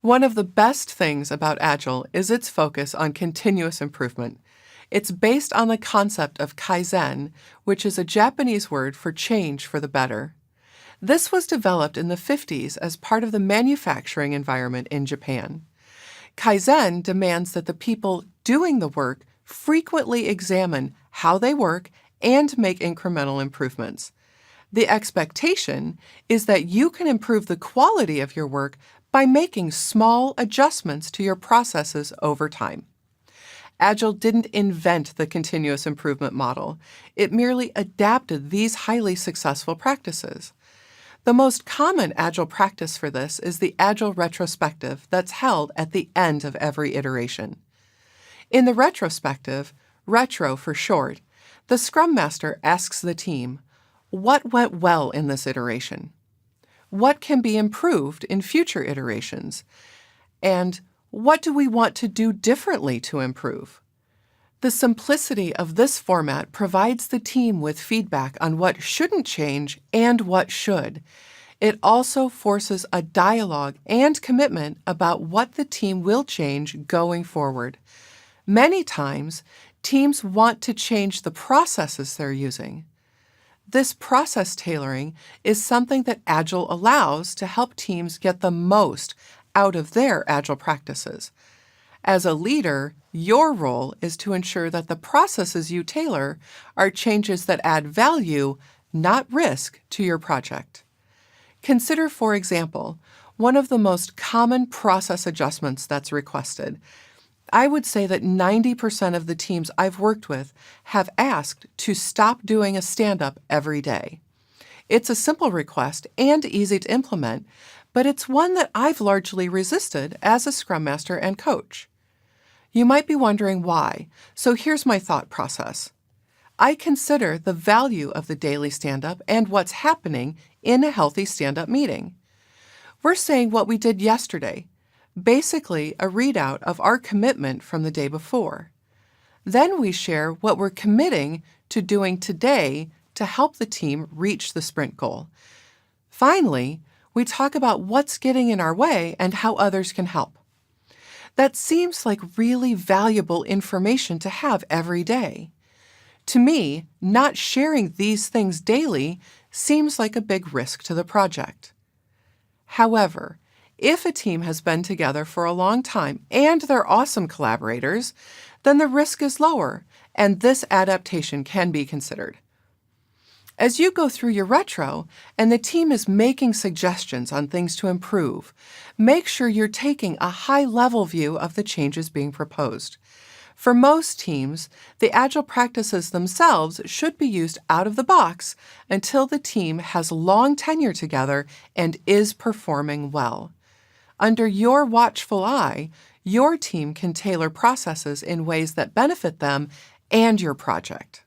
One of the best things about Agile is its focus on continuous improvement. It's based on the concept of Kaizen, which is a Japanese word for change for the better. This was developed in the 50s as part of the manufacturing environment in Japan. Kaizen demands that the people doing the work frequently examine how they work and make incremental improvements. The expectation is that you can improve the quality of your work by making small adjustments to your processes over time. Agile didn't invent the continuous improvement model. It merely adapted these highly successful practices. The most common Agile practice for this is the Agile retrospective that's held at the end of every iteration. In the retrospective, retro for short, the Scrum Master asks the team, what went well in this iteration? What can be improved in future iterations? And what do we want to do differently to improve? The simplicity of this format provides the team with feedback on what shouldn't change and what should. It also forces a dialogue and commitment about what the team will change going forward. Many times, teams want to change the processes they're using. This process tailoring is something that Agile allows to help teams get the most out of their Agile practices. As a leader, your role is to ensure that the processes you tailor are changes that add value, not risk, to your project. Consider, for example, one of the most common process adjustments that's requested. I would say that 90% of the teams I've worked with have asked to stop doing a stand-up every day. It's a simple request and easy to implement, but it's one that I've largely resisted as a Scrum Master and coach. You might be wondering why, so here's my thought process. I consider the value of the daily stand-up and what's happening in a healthy stand-up meeting. We're saying what we did yesterday, basically a readout of our commitment from the day before. Then we share what we're committing to doing today to help the team reach the sprint goal. Finally, we talk about what's getting in our way and how others can help. That seems like really valuable information to have every day. To me, not sharing these things daily seems like a big risk to the project. However, if a team has been together for a long time and they're awesome collaborators, then the risk is lower, and this adaptation can be considered. As you go through your retro and the team is making suggestions on things to improve, make sure you're taking a high-level view of the changes being proposed. For most teams, the Agile practices themselves should be used out of the box until the team has long tenure together and is performing well. Under your watchful eye, your team can tailor processes in ways that benefit them and your project.